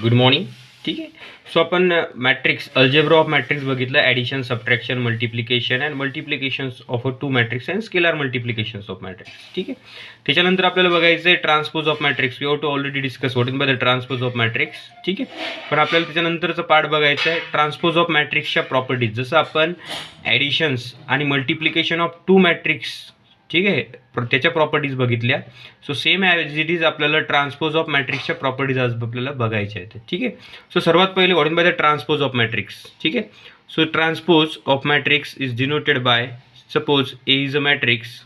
Good morning. ठीक आहे. So आपण मॅट्रिक्स अल्जेब्रा ऑफ मॅट्रिक्स बघितलं, addition, subtraction, multiplication and multiplications of a two matrix and scalar multiplications of matrix. ठीक आहे. त्याच्यानंतर आपल्याला बघायचं आहे transpose of matrix. We have to already discuss what in by the transpose of matrix. ठीक आहे. पण आपल्याला त्याच्यानंतरचं पार्ट बघायचं आहे ट्रान्सपोज ऑफ मॅट्रिक्सच्या प्रॉपर्टीज. जसं आपण ॲडिशन्स आणि मल्टिप्लिकेशन ऑफ टू मॅट्रिक्स, ठीक आहे, त्याच्या प्रॉपर्टीज बघितल्या. So same as it is आपल्याला ट्रान्सपोज ऑफ मॅट्रिक्सच्या प्रॉपर्टीज आज आपल्याला बघायच्या आहेत. ठीक आहे. सो सर्वात पहिले what is by the transpose of matrix. ठीक आहे. So transpose of matrix is denoted by, suppose A is a matrix,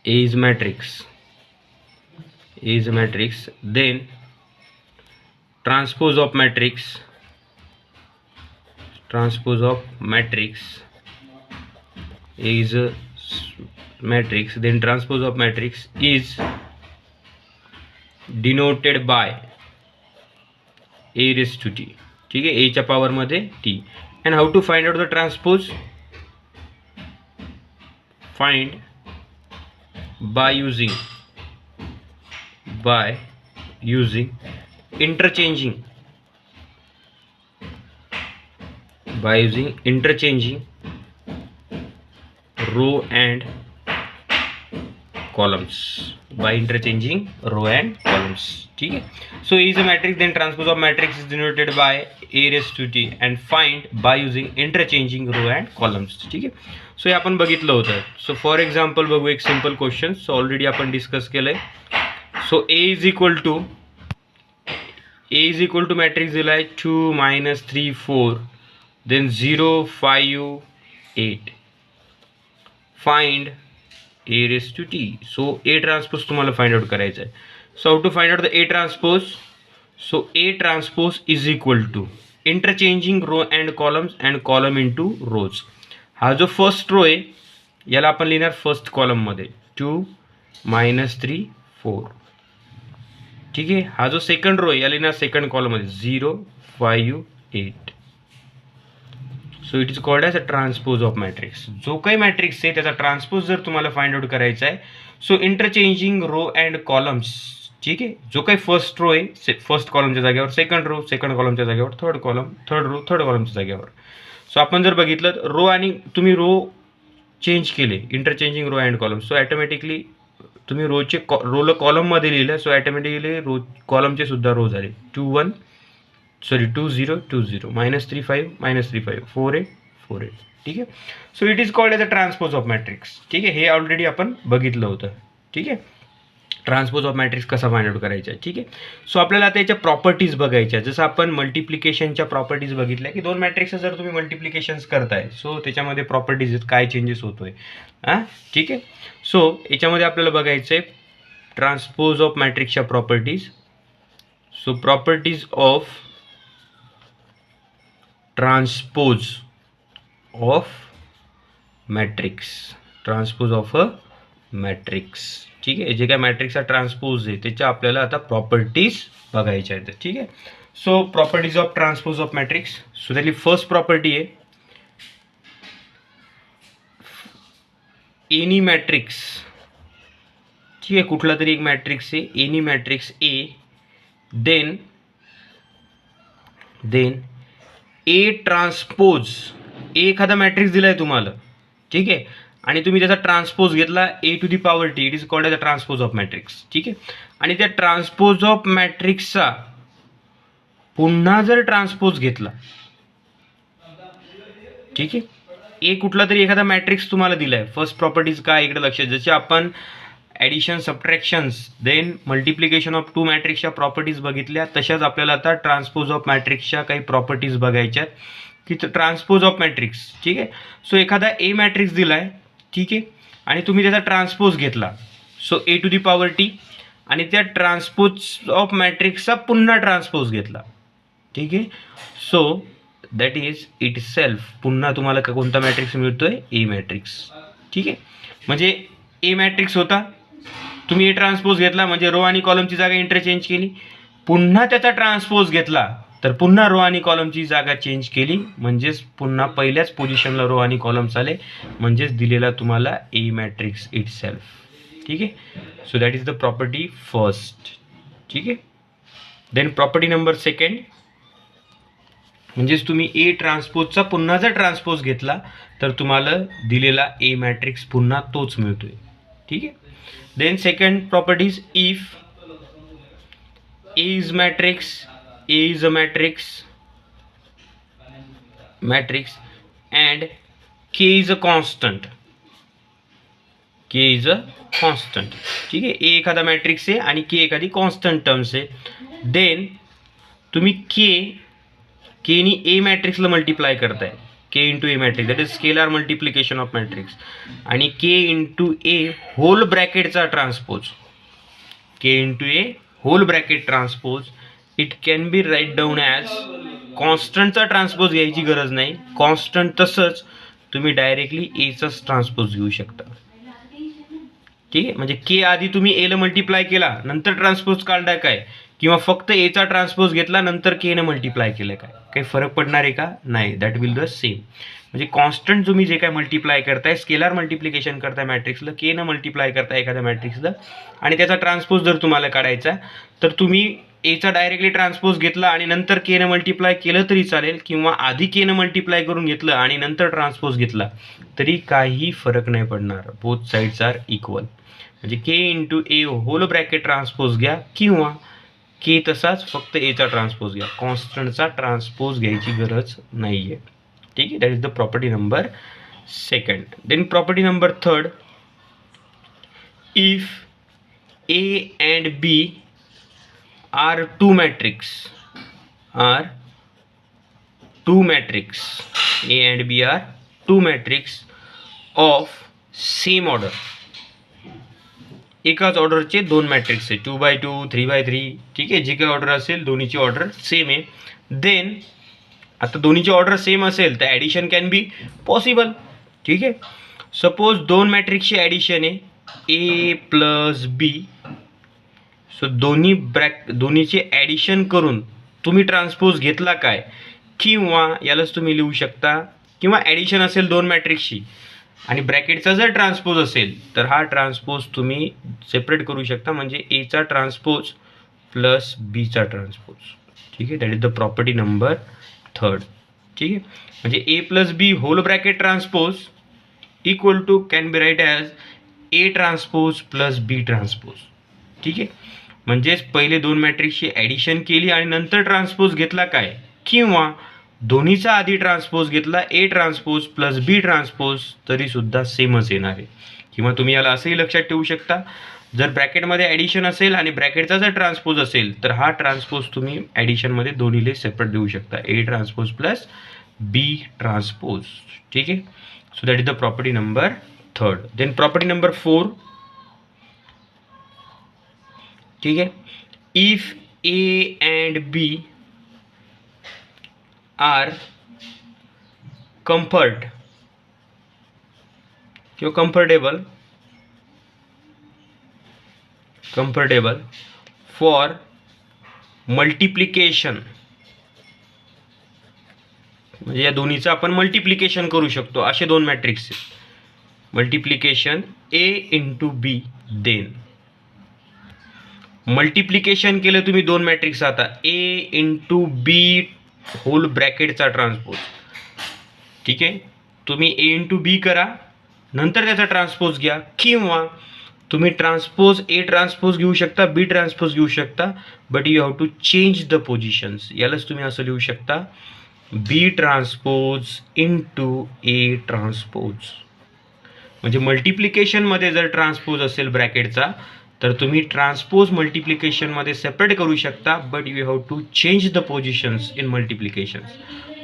A is matrix, then transpose of matrix A is a matrix, then transpose of matrix is denoted by A raised to T. ठीक आहे, A च्या power मध्ये T. and how to find out the transpose? Find by using interchanging row and columns. ठीक है. So A is a matrix, then transpose of matrix is denoted by A raised to T and find by using interchanging row and columns. ठीक आहे. So हे आपण बघितलं होतं. So for example बघू एक सिंपल क्वेश्चन. सो ऑलरेडी आपण discuss केलंय. So A is equal to matrix दिलाय 2 - 3 4 then 0 5 8. Find A raise to T. So A transpose तुम्हाला फाइंड आउट करायचं आहे. So how to find out the A transpose? So A transpose is equal to interchanging row and columns and column into rows. हा जो first row आहे याला आपण लिहिणार first कॉलममध्ये 2 - 3 4. ठीक आहे. हा जो सेकंड रो आहे याला लिहिणार सेकंड कॉलममध्ये 0 5 8. So it is called as a transpose of matrix. जो काही मॅट्रिक्स आहे त्याचा ट्रान्सपोज जर तुम्हाला फाइंड आउट करायचा आहे, so interchanging row and columns. ठीक आहे. जो काही फर्स्ट रो आहे फर्स्ट कॉलमच्या जागेवर सेकंड रो, सेकंड कॉलमच्या जागेवर third column, third row third कॉलमच्या जागेवर. सो आपण जर बघितलं रो आणि तुम्ही रो चेंज केले, interchanging row and column, so automatically तुम्ही रोला कॉलममध्ये लिहिलं, सो ॲटोमॅटिकली रो कॉलमचे सुद्धा रो झाले 2 0 2 0 -3 5 -3 5 4 8 4 8. ठीक आहे. So it is called as a transpose of matrix. ठीक आहे. हे ऑलरेडी आपण बघितलं होतं. ठीक आहे. ट्रान्सपोज ऑफ मॅट्रिक्स कसा फाइंड आउट करायचा आहे. ठीक आहे. सो आपल्याला आता याच्या प्रॉपर्टीज बघायच्या. जसं आपण मल्टिप्लिकेशनच्या प्रॉपर्टीज बघितल्या की दोन मॅट्रिक्स जर तुम्ही मल्टिप्लिकेशन्स करताय, सो त्याच्यामध्ये प्रॉपर्टीज काय चेंजेस होतोय. ठीक आहे. सो याच्यामध्ये आपल्याला बघायचं आहे ट्रान्सपोज ऑफ मॅट्रिक्सच्या properties. So properties of transpose of a matrix. ठीक आहे. जे काय मॅट्रिक्सचा ट्रान्सपोज आहे त्याच्या आपल्याला आता प्रॉपर्टीज बघायच्या आहेत. ठीक आहे. So properties of transpose of matrix. So त्यातली फर्स्ट प्रॉपर्टी आहे एनी मॅट्रिक्स. ठीक आहे. कुठला तरी एक मॅट्रिक्स आहे, एनी मॅट्रिक्स ए, देन ए ट्रान्सपोज. एखादा मॅट्रिक्स दिलाय तुम्हाला, ठीक आहे, आणि तुम्ही त्याचा ट्रान्सपोज घेतला A⁴ it is called as a transpose of matrix. ठीक आहे. आणि त्या ट्रान्सपोज ऑफ मॅट्रिक्सचा पुन्हा जर ट्रान्सपोज घेतला, ठीक आहे, ए कुठला तरी एखादा मॅट्रिक्स तुम्हाला दिलाय. फर्स्ट प्रॉपर्टीज काय इकडे लक्षात, जसे आपण addition, subtraction, then multiplication of two मॅट्रिक्सच्या प्रॉपर्टीज बघितल्या, तशाच आपल्याला आता ट्रान्सपोज ऑफ मॅट्रिक्सच्या काही प्रॉपर्टीज बघायच्यात की ट्रान्सपोज ऑफ मॅट्रिक्स. ठीक आहे. सो एखादा ए मॅट्रिक्स दिलाय, ठीक आहे, आणि तुम्ही त्याचा ट्रान्सपोज घेतला, सो A⁴ आणि त्या ट्रान्सपोज ऑफ मॅट्रिक्सचा पुन्हा ट्रान्सपोज घेतला. ठीक आहे. So that is it self पुन्हा तुम्हाला कोणता मॅट्रिक्स मिळतोय? A matrix. ठीक आहे. म्हणजे ए मॅट्रिक्स होता, तुम्ही ए ट्रान्सपोज घेतला म्हणजे रो आणि कॉलमची जागा इंटरचेंज केली, पुन्हा त्याचा ट्रान्सपोज घेतला तर पुन्हा रो आणि कॉलमची जागा चेंज केली, म्हणजेच पुन्हा पहिल्याच पोझिशनला रो आणि कॉलम्स आले, म्हणजेच दिलेला तुम्हाला ए मॅट्रिक्स इट सेल्फ. ठीक आहे. So that is the property first. ठीक आहे. देन प्रॉपर्टी नंबर सेकंड, म्हणजेच तुम्ही ए ट्रान्सपोजचा पुन्हा जर ट्रान्सपोज घेतला तर तुम्हाला दिलेला ए मॅट्रिक्स पुन्हा तोच मिळतोय. ठीक आहे. Then second properties, if A is matrix, A is a matrix and K is a constant, K is a constant. ठीक आहे. ए एखादा मॅट्रिक्स आहे आणि के एखादी कॉन्स्टंट टर्म्स आहे. देन तुम्ही के नी ए मॅट्रिक्सला मल्टिप्लाय करताय, K into A matrix, that is scalar multiplication of matrix, आणि के इंटू ए होल ब्रॅकेटचा transpose, K into A whole bracket transpose, it can be write down as, कॉन्स्टंटचा transpose घ्यायची गरज नाही, कॉन्स्टंट तसंच तुम्ही डायरेक्टली एचाच ट्रान्सपोज घेऊ शकता. ठीक आहे. म्हणजे के आधी तुम्ही एला मल्टिप्लाय केला नंतर ट्रान्सपोज काढलाय काय, किंवा फक्त एचा ट्रान्सपोज घेतला नंतर के ने मल्टिप्लाय केलं काय, काही फरक पडणार आहे का, नाही, दॅट विल द सेम. म्हणजे कॉन्स्टंट तुम्ही जे काय मल्टिप्लाय करताय, स्केलार मल्टिप्लिकेशन करताय मॅट्रिक्सला, के न मल्टिप्लाय करताय एखाद्या मॅट्रिक्सला, आणि त्याचा ट्रान्सपोज जर तुम्हाला काढायचा तर तुम्ही एचा डायरेक्टली ट्रान्सपोज घेतला आणि नंतर के ने मल्टिप्लाय केलं तरी चालेल, किंवा आधी के ने मल्टिप्लाय करून घेतलं आणि नंतर ट्रान्सपोज घेतला तरी काही फरक नाही पडणार. Both sides are equal. म्हणजे K into A whole bracket transpose घ्या किंवा के तसाच फक्त एचा ट्रान्सपोज घ्या, कॉन्स्टंटचा ट्रान्सपोज घ्यायची गरज नाही आहे. ठीक आहे. That is the property number second. Then property number third, if A and B are two matrix, A and B are two matrix of same order, एकाच ऑर्डरचे दोन मॅट्रिक्स आहे, 2x2 3x3. ठीक आहे. जी काही ऑर्डर असेल दोन्हीची ऑर्डर सेम आहे. देन आता दोन्हीची ऑर्डर सेम असेल तर ॲडिशन कॅन बी पॉसिबल. ठीक आहे. सपोज दोन मॅट्रिक्सची ॲडिशन आहे ए प्लस बी, सो दोन्हीचे ॲडिशन करून तुम्ही ट्रान्सपोज घेतला काय, किंवा यालाच तुम्ही लिहू शकता, किंवा ॲडिशन असेल दोन मॅट्रिक्सची आणि ब्रॅकेटचा जर ट्रान्सपोज असेल तर हा ट्रान्सपोज तुम्ही सेपरेट करू शकता, म्हणजे एचा ट्रान्सपोज प्लस बीचा ट्रान्सपोज. ठीक आहे. That is the property number third. ठीक आहे. म्हणजे A plus B whole bracket transpose equal to can be write as A transpose plus B transpose. ठीक आहे. म्हणजेच पहिले दोन मॅट्रिक्सची ॲडिशन केली आणि नंतर ट्रान्सपोज घेतला काय, किंवा दोन्हीचा आधी ट्रान्सपोज घेतला ए ट्रान्सपोज प्लस बी ट्रान्सपोज तरीसुद्धा सेमच येणार आहे. किंवा तुम्ही याला असंही लक्षात ठेवू शकता, जर ब्रॅकेटमध्ये ॲडिशन असेल आणि ब्रॅकेटचा जर ट्रान्सपोज असेल तर हा ट्रान्सपोज तुम्ही ॲडिशनमध्ये दोन्हीले सेपरेट देऊ शकता, A transpose plus B transpose. ठीक आहे. So that is the property number third. Then property number four. ठीक आहे. If A and B are comfortable for multiplication, म्हणजे या दोन्हीचं आपण मल्टिप्लिकेशन करू शकतो, असे दोन मॅट्रिक्स मल्टिप्लिकेशन ए इंटू बी. देन मल्टिप्लिकेशन केलं तुम्ही दोन मॅट्रिक्स, आता ए इंटू बी होल ब्रॅकेटचा ट्रान्सपोज. ठीक आहे. तुम्ही ए इंटू बी करा नंतर त्याचा ट्रान्सपोज घ्या, किंवा तुम्ही ट्रान्सपोज ए ट्रान्सपोज घेऊ शकता, बी ट्रान्सपोज घेऊ शकता, but you have to change the positions. यालाच तुम्ही असं लिहू शकता, B transpose into A transpose. म्हणजे मल्टिप्लिकेशनमध्ये जर ट्रान्सपोज असेल ब्रॅकेटचा तर तुम्ही ट्रान्सपोज मल्टिप्लिकेशनमध्ये सेपरेट करू शकता, but you have to change the positions in multiplications.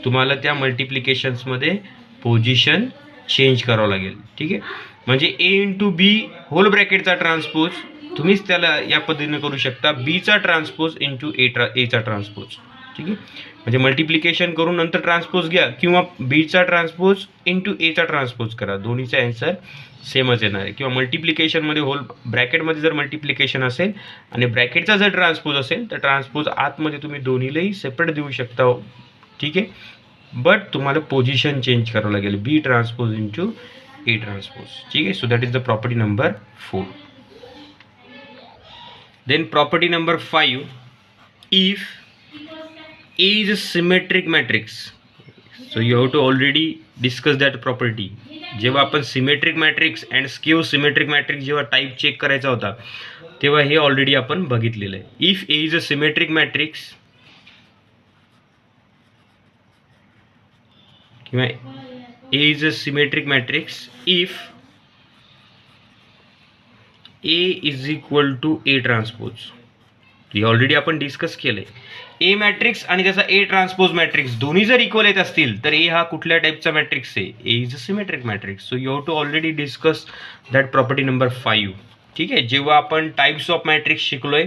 तुम्हाला त्या मल्टिप्लिकेशन्समध्ये पोझिशन चेंज करावं लागेल. ठीक आहे. म्हणजे ए इंटू बी होल ब्रॅकेटचा ट्रान्सपोज तुम्हीच त्याला या पद्धतीने करू शकता, बीचा ट्रान्सपोज इंटू एचा ट्रान्सपोज. ठीक आहे. म्हणजे मल्टिप्लिकेशन करून नंतर ट्रान्सपोज घ्या, किंवा बीचा ट्रान्सपोज इंटू एचा ट्रान्सपोज करा, दोन्हीचा ॲन्सर सेमच येणार आहे. किंवा मल्टिप्लिकेशनमध्ये होल ब्रॅकेटमध्ये जर मल्टिप्लिकेशन असेल आणि ब्रॅकेटचा जर ट्रान्सपोज असेल तर ट्रान्सपोज आतमध्ये तुम्ही दोन्हीलाही सेपरेट देऊ शकता. ठीक आहे. बट तुम्हाला पोझिशन चेंज करावं लागेल, B transpose into A transpose. ठीक आहे. So that is the property number 4. Then property number 5, if A is a symmetric matrix, so you have to already discuss that property. जेव्हा आपण symmetric matrix and skew symmetric matrix जेव्हा type check करायचा होता तेव्हा हे already आपण बघितलेलं आहे. If A is a symmetric matrix किंवा A is a symmetric matrix if A is equal to A transpose. हे ऑलरेडी आपण डिस्कस केलंय. ए मॅट्रिक्स आणि त्याचा ए ट्रान्सपोज मॅट्रिक्स दोन्ही जर इक्वल येत असतील तर ए हा कुठल्या टाईपचा मॅट्रिक्स आहे? A is a symmetric matrix. So you have to already discuss that property number 5. ठीक आहे. जेव्हा आपण टाईप्स ऑफ मॅट्रिक्स शिकलोय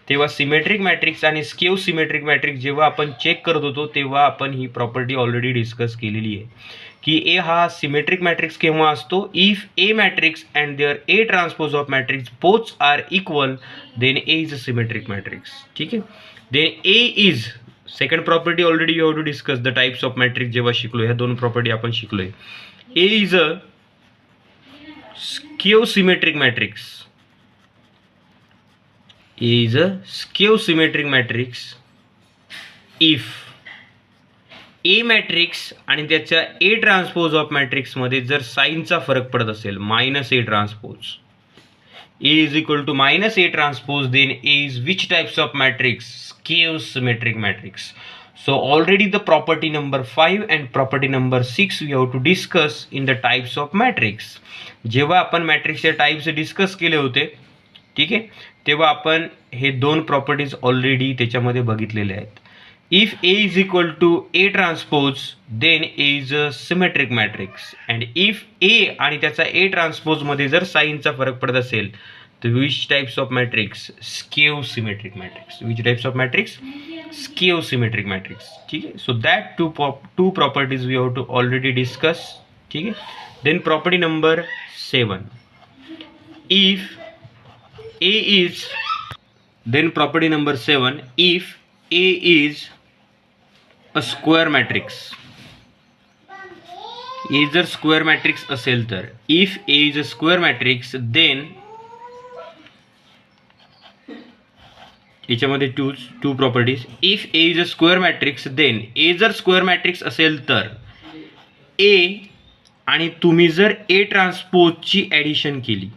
तेव्हा सिमेट्रिक मॅट्रिक्स आणि स्क्यू सिमेट्रिक मॅट्रिक्स जेव्हा आपण चेक करत होतो तेव्हा आपण ही प्रॉपर्टी ऑलरेडी डिस्कस केलेली आहे की ए हा सिमेट्रिक मॅट्रिक्स केव्हा असतो? If A matrix and there A transpose of matrix both are equal then A is a symmetric matrix. ठीक आहे. Then A is second property already you have to discuss the types of matrix जेव्हा शिकलो ह्या दोन property आपण शिकलोय. A is a skew symmetric matrix. A is a skew symmetric matrix if A matrix आणि त्याच्या ए ट्रान्सपोज ऑफ मॅट्रिक्समध्ये जर साईनचा फरक पडत असेल minus A transpose. A is equal to minus A transpose, then A is which types of matrix? Skew symmetric matrix. So already the property number 5 and property number 6 we have to discuss in the types of matrix. जेव्हा आपण मॅट्रिक्सचे types discuss केले होते ठीक आहे तेव्हा आपण हे दोन प्रॉपर्टीज ऑलरेडी त्याच्यामध्ये बघितलेले आहेत. If A is equal to A transpose then A is a symmetric matrix and if A आणि त्याचा A transpose मध्ये जर साईनचा फरक पडत असेल तर which types of matrix? Skew symmetric matrix. Which types of matrix? Skew symmetric matrix. ठीक आहे. So that two properties we have to already discuss. ठीक आहे. Then property number 7. If A is then property number 7 if A is a square matrix. A जर square matrix असेल तर if A is a square matrix then याच्यामध्ये two properties. If A is a square matrix then A जर square matrix असेल तर ए आणि तुम्ही जर ए ट्रान्सपोजची ॲडिशन केली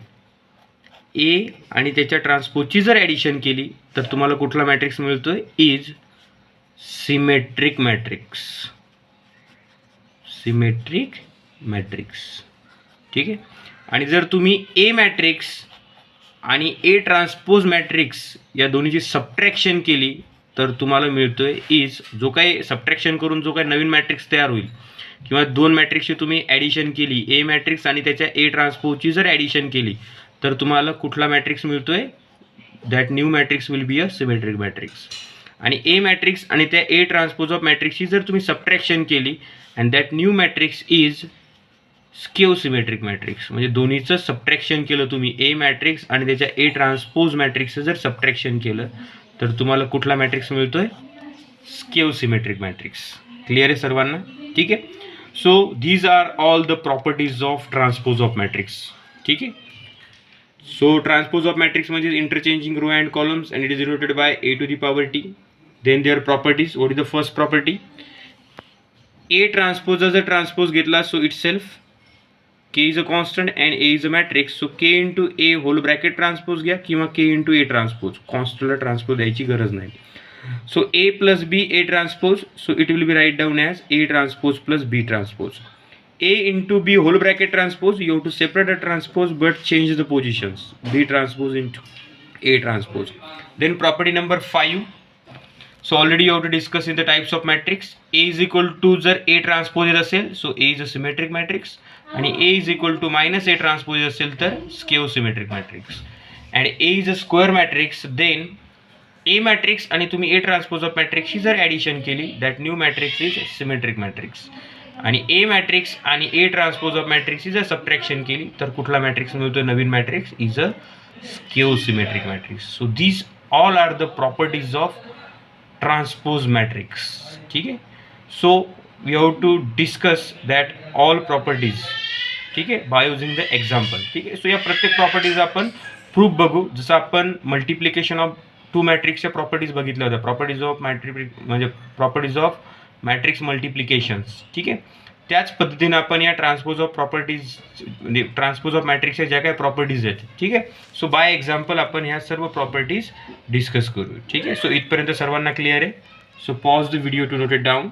ए आणि त्याच्या ट्रान्सपोजची जर ॲडिशन केली तर तुम्हाला कुठला मॅट्रिक्स मिळतोय? Is symmetric matrix. Symmetric matrix. ठीक आहे. आणि जर तुम्ही ए मॅट्रिक्स आणि ए ट्रान्सपोज मॅट्रिक्स या दोन्हीची सबट्रॅक्शन केली तर तुम्हाला मिळतोय इज जो काही सबट्रॅक्शन करून जो काही नवीन मॅट्रिक्स तयार होईल किंवा दोन मॅट्रिक्सची तुम्ही ॲडिशन केली ए मॅट्रिक्स आणि त्याच्या ए ट्रान्सपोजची जर ॲडिशन केली तर तुम्हाला कुठला मॅट्रिक्स मिळतोय? That new matrix will be a symmetric matrix. आणि ए मॅट्रिक्स आणि त्या ए ट्रान्सपोज ऑफ मॅट्रिक्सची जर तुम्ही सबट्रॅक्शन केली and that new matrix is skew symmetric matrix. म्हणजे दोन्हीचं सबट्रॅक्शन केलं तुम्ही ए मॅट्रिक्स आणि त्याच्या ए ट्रान्सपोज मॅट्रिक्सचं जर सबट्रॅक्शन केलं तर तुम्हाला कुठला मॅट्रिक्स मिळतोय? Skew symmetric matrix. क्लिअर आहे सर्वांना? ठीक आहे. So these are all the properties of transpose of matrix. ठीक आहे. So transpose of matrix म्हणजे interchanging row and columns and it is denoted by a to the power t. Then their properties. What is the first property? A transpose as a transpose घेतला so itself k is a constant and a is a matrix. So k into a whole bracket transpose घ्या किंवा k into a transpose. Constant ला transpose द्यायची गरज नाही. So a plus b a transpose. So it will be write down as a transpose plus b transpose. A into B whole bracket transpose, you have to separate the transpose but change the positions. B transpose into A transpose. Then property number 5. So already you have to discuss in the types of matrix. A is equal to जर A transpose असेल so A is a symmetric matrix आणि A is equal to minus A transpose असेल तर skew symmetric matrix. And A is a square matrix then A matrix आणि तुम्ही A transpose of matrix ची जर addition केली that new matrix is symmetric matrix. आणि ए matrix आणि ए transpose of मॅट्रिक्सची जर सबट्रॅक्शन केली तर कुठला मॅट्रिक्स मिळतो? नवीन matrix is a skew symmetric matrix. So these all are the properties of transpose matrix. ठीक आहे. So we have to discuss that all properties. ठीक आहे. By using the example. ठीक आहे. सो या प्रत्येक प्रॉपर्टीज आपण प्रूफ बघू. जसं आपण मल्टिप्लिकेशन ऑफ टू मॅट्रिक्सच्या प्रॉपर्टीज बघितल्या होत्या, प्रॉपर्टीज ऑफ मॅट्रिक म्हणजे प्रॉपर्टीज ऑफ मॅट्रिक्स मल्टिप्लिकेशन्स. ठीक आहे, त्याच पद्धतीने आपण या ट्रान्सपोज ऑफ प्रॉपर्टीज म्हणजे ट्रान्सपोज ऑफ मॅट्रिक्सच्या ज्या काही प्रॉपर्टीज आहेत. ठीक आहे, सो बाय एक्झाम्पल आपण ह्या सर्व प्रॉपर्टीज डिस्कस करू. ठीक आहे, सो इथपर्यंत सर्वांना क्लिअर आहे. So pause the video to note it down.